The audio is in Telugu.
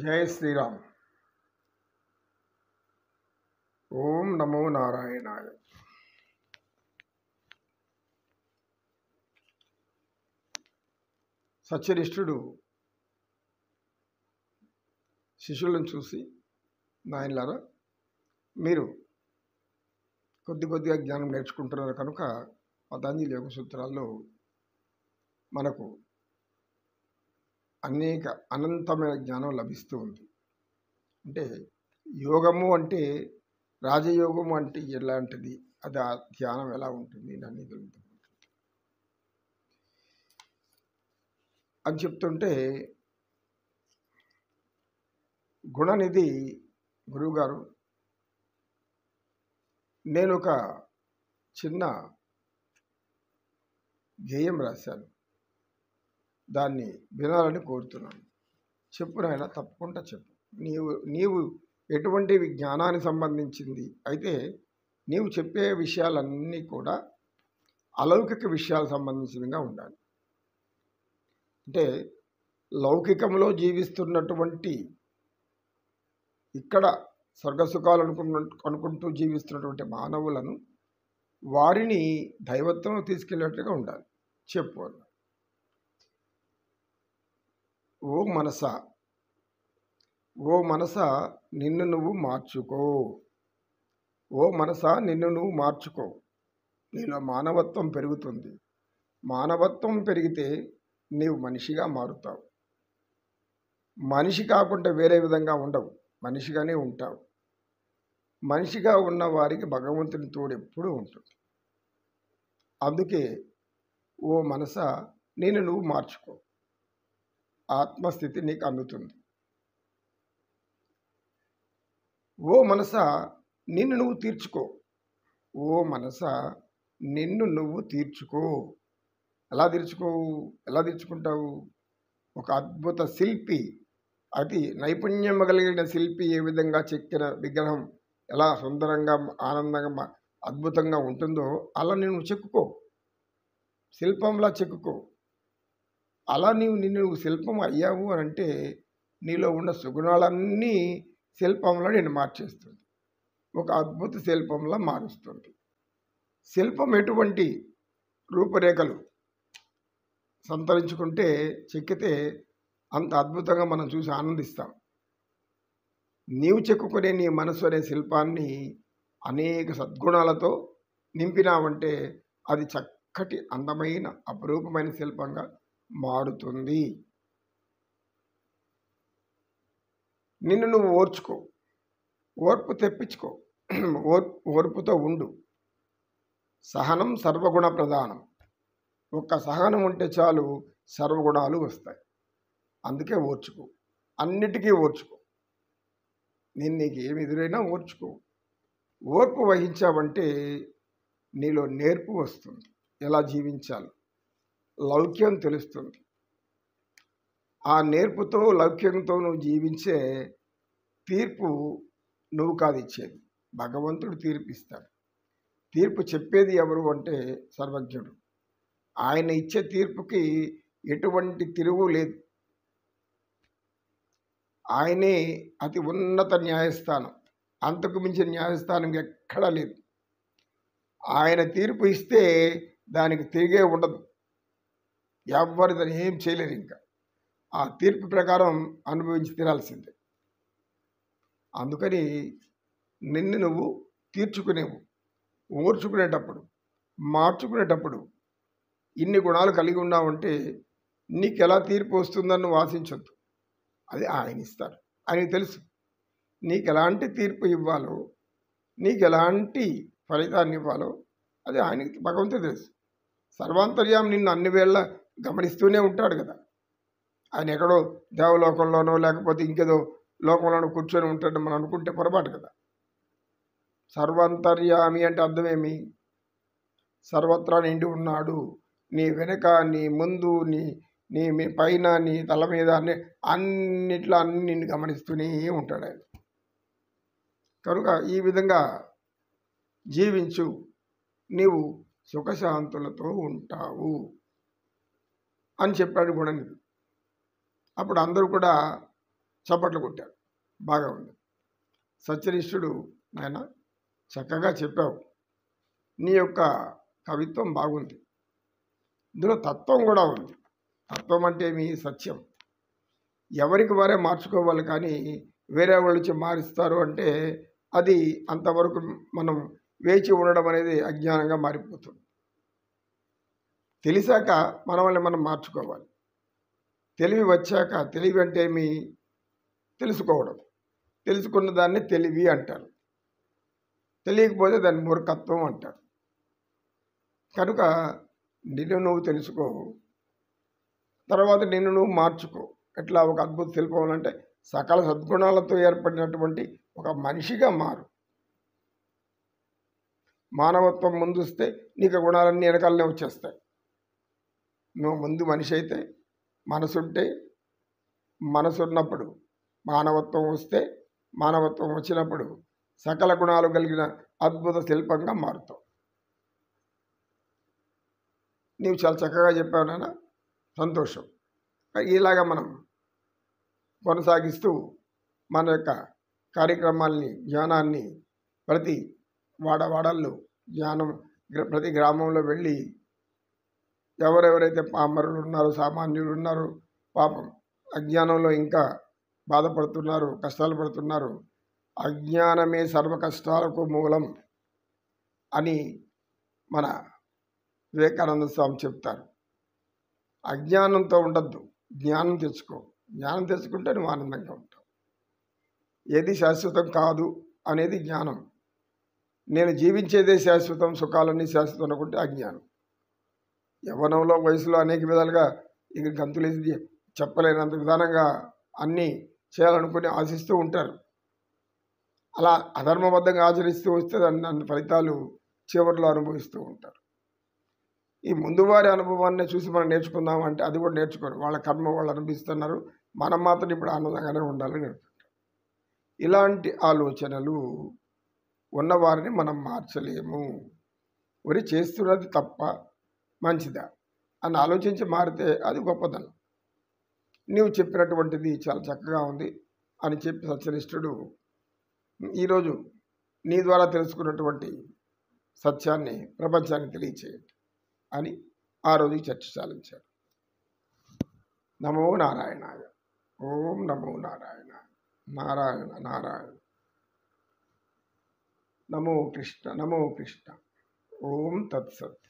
జై శ్రీరామ్. ఓం నమో నారాయణాయ. సత్యనిష్ఠుడు శిష్యులను చూసి, నాయనలారా, మీరు కొద్దిగా జ్ఞానం నేర్చుకుంటున్నారు కనుక పతంజలి యోగ సూత్రాల్లో మనకు అనేక అనంతమైన జ్ఞానం లభిస్తూ ఉంది. అంటే యోగము అంటే రాజయోగము అంటే ఎలాంటిది, అది ఆ ధ్యానం ఎలా ఉంటుంది అన్నీ తెలుగుతుంది అని చెప్తుంటే, గుణనిధి గురువుగారు నేను ఒక చిన్న గేయం రాశాను, దాన్ని వినాలని కోరుతున్నాను. చెప్పు నాయన, తప్పకుండా చెప్పు. నీవు ఎటువంటి జ్ఞానానికి సంబంధించింది అయితే నీవు చెప్పే విషయాలన్నీ కూడా అలౌకిక విషయాలకు సంబంధించినవిగా ఉండాలి. అంటే లౌకికంలో జీవిస్తున్నటువంటి, ఇక్కడ స్వర్గసుఖాలు అనుకుంటూ జీవిస్తున్నటువంటి మానవులను, వారిని దైవత్వం తీసుకెళ్ళేట్టుగా ఉండాలి. చెప్పు అన్న. ఓ మనస నిన్ను నువ్వు మార్చుకో. ఓ మనస నిన్ను నువ్వు మార్చుకో. నీలో మానవత్వం పెరుగుతుంది. మానవత్వం పెరిగితే నీవు మనిషిగా మారుతావు. మనిషి కాకుండా వేరే విధంగా ఉండవు, మనిషిగానే ఉంటావు. మనిషిగా ఉన్న వారికి భగవంతుని తోడు ఎప్పుడూ ఉంటుంది. అందుకే ఓ మనస నిన్ను నువ్వు మార్చుకో, ఆత్మస్థితి నీకు అందుతుంది. ఓ మనస నిన్ను నువ్వు తీర్చుకో. ఓ మనస నిన్ను నువ్వు తీర్చుకో. ఎలా తీర్చుకుంటావు? ఒక అద్భుత శిల్పి, అతి నైపుణ్యం కలిగిన శిల్పి ఏ విధంగా చెక్కిన విగ్రహం ఎలా సుందరంగా, ఆనందంగా, అద్భుతంగా ఉంటుందో అలా నువ్వు చెక్కుకో, శిల్పంలా చెక్కుకో. అలా నిన్ను శిల్పం అయ్యావు అని అంటే నీలో ఉన్న సుగుణాలన్నీ శిల్పంలో నేను మార్చేస్తుంది, ఒక అద్భుత శిల్పంలా మారుస్తుంది. శిల్పం ఎటువంటి రూపురేఖలు సంతరించుకుంటే, చెక్కితే అంత అద్భుతంగా మనం చూసి ఆనందిస్తాం. నీవు చెక్కుకునే నీ మనసు అనే శిల్పాన్ని అనేక సద్గుణాలతో నింపినావంటే అది చక్కటి అందమైన అపురూపమైన శిల్పంగా మారుతుంది. నిన్ను నువ్వు ఓర్చుకో, ఓర్పు తెప్పించుకో, ఓర్పుతో ఉండు. సహనం సర్వగుణ ప్రధానం. ఒక్క సహనం ఉంటే చాలు, సర్వగుణాలు వస్తాయి. అందుకే ఓర్చుకో, అన్నిటికీ ఓర్చుకో. నీకు ఏమి ఎదురైనా ఓర్చుకో. ఓర్పు వహించావంటే నీలో నేర్పు వస్తుంది, ఎలా జీవించాలి, లౌక్యం తెలుస్తుంది. ఆ నేర్పుతో, లౌక్యంతో నువ్వు జీవించే తీర్పు నువ్వు కాదు ఇచ్చేది, భగవంతుడు తీర్పు ఇస్తాడు. తీర్పు చెప్పేది ఎవరు అంటే సర్వజ్ఞుడు. ఆయన ఇచ్చే తీర్పుకి ఎటువంటి తిరుగు లేదు. ఆయనే అతి ఉన్నత న్యాయస్థానం, అంతకు మించిన న్యాయస్థానం ఎక్కడా లేదు. ఆయన తీర్పు ఇస్తే దానికి తిరిగే ఉండదు, ఎవరు దాన్ని ఏం చేయలేరు. ఇంకా ఆ తీర్పు ప్రకారం అనుభవించి తీరాల్సిందే. అందుకని నిన్ను నువ్వు తీర్చుకునేవు, ఓర్చుకునేటప్పుడు, మార్చుకునేటప్పుడు ఇన్ని గుణాలు కలిగి ఉన్నావంటే నీకు ఎలా తీర్పు వస్తుందని నువ్వు ఆశించొద్దు. అది ఆయన ఇస్తారు, ఆయనకి తెలుసు నీకు ఎలాంటి తీర్పు ఇవ్వాలో, నీకు ఎలాంటి ఫలితాన్ని ఇవ్వాలో అది ఆయనకి, భగవంతుడు తెలుసు. సర్వాంతర్యామి నిన్ను అన్ని వేళ గమనిస్తూనే ఉంటాడు కదా. ఆయన ఎక్కడో దేవలోకంలోనో లేకపోతే ఇంకేదో లోకంలోనో కూర్చొని ఉంటాడు మనం అనుకుంటే పొరపాటు కదా. సర్వాంతర్యామి అంటే అర్థమేమి? సర్వత్రా నిండి ఉన్నాడు. నీ వెనక, నీ ముందు, నీ పైన, నీ తల మీద, అన్నిట్లో అన్ని నిన్ను గమనిస్తూనే ఉంటాడు ఆయన. కనుక ఈ విధంగా జీవించు, నీవు సుఖశాంతులతో ఉంటావు అని చెప్పాడు గుణనిధి. అప్పుడు అందరూ కూడా చప్పట్లు కొట్టారు. బాగా ఉంది. సత్యనిష్ఠుడు, నాయన చక్కగా చెప్పావు, నీ యొక్క కవిత్వం బాగుంది, ఇందులో తత్వం కూడా ఉంది. తత్వం అంటే మీ సత్యం. ఎవరికి వారే మార్చుకోవాలి, కానీ వేరే వాళ్ళు వచ్చి మారుస్తారు అంటే అది అంతవరకు మనం వేచి ఉండడం అనేది అజ్ఞానంగా మారిపోతుంది. తెలిసాక మనల్ని మనం మార్చుకోవాలి. తెలివి వచ్చాక, తెలివి అంటే మీ తెలుసుకోవడం, తెలుసుకున్న దాన్ని తెలివి అంటారు. తెలియకపోతే దాన్ని మూర్ఖత్వం అంటారు. కనుక నిన్ను నువ్వు తెలుసుకో, తర్వాత నిన్ను నువ్వు మార్చుకో. ఎట్లా? ఒక అద్భుత శిల్పం అంటే సకల సద్గుణాలతో ఏర్పడినటువంటి ఒక మనిషిగా మారు. మానవత్వం ముందుస్తే నీకు గుణాలన్నీ వెనకాలనే వచ్చేస్తాయి. నువ్వు ముందు మనిషి అయితే, మనసుంటే, మనసున్నప్పుడు మానవత్వం వస్తే, మానవత్వం వచ్చినప్పుడు సకల గుణాలు కలిగిన అద్భుత శిల్పంగా మారుతావు. నీవు చాలా చక్కగా చెప్పావు నాన్న, సంతోషం. ఇలాగా మనం కొనసాగిస్తూ మన యొక్క కార్యక్రమాల్ని, జ్ఞానాన్ని ప్రతి వాడవాడల్లో జ్ఞానం, ప్రతి గ్రామంలో వెళ్ళి ఎవరెవరైతే పామరులు ఉన్నారో, సామాన్యులు ఉన్నారో, పాపం అజ్ఞానంలో ఇంకా బాధపడుతున్నారు, కష్టాలు పడుతున్నారు, అజ్ఞానమే సర్వ కష్టాలకు మూలం అని మన వివేకానంద స్వామి చెప్తారు. అజ్ఞానంతో ఉండద్దు, జ్ఞానం తెచ్చుకో. జ్ఞానం తెచ్చుకుంటే నువ్వు ఆనందంగా ఉంటావు. ఏది శాశ్వతం కాదు అనేది జ్ఞానం. నేను జీవించేదే శాశ్వతం, సుఖాలన్నీ శాశ్వతం అనుకుంటే అజ్ఞానం. యవ్వనంలో, వయసులో అనేక విధాలుగా ఇక గంతులేసి చెప్పలేనంత విధానంగా అన్నీ చేయాలనుకుని ఆశిస్తూ ఉంటారు. అలా అధర్మబద్ధంగా ఆచరిస్తూ వస్తే దాని ఫలితాలు చివరిలో అనుభవిస్తూ ఉంటారు. ఈ ముందువారి అనుభవాన్ని చూసి మనం నేర్చుకుందాం అంటే అది కూడా నేర్చుకోరు. వాళ్ళ కర్మ వాళ్ళు అనుభవిస్తున్నారు, మనం మాత్రం ఇప్పుడు ఆనందంగానే ఉండాలని నేర్చుకుంటాం. ఇలాంటి ఆలోచనలు ఉన్నవారిని మనం మార్చలేము. వరి చేస్తున్నది తప్ప మంచిదా అని ఆలోచించి మారితే అది గొప్పదనం. నీవు చెప్పినటువంటిది చాలా చక్కగా ఉంది అని చెప్పి సత్యనిష్ఠుడు ఈరోజు నీ ద్వారా తెలుసుకున్నటువంటి సత్యాన్ని ప్రపంచానికి తెలియచేయండి అని ఆ రోజు చర్చ చాలించాడు. నమో నారాయణాయ. ఓం నమో నారాయణ. నారాయణ నారాయణ. నమో కృష్ణ, నమో కృష్ణ. ఓం తత్సత్.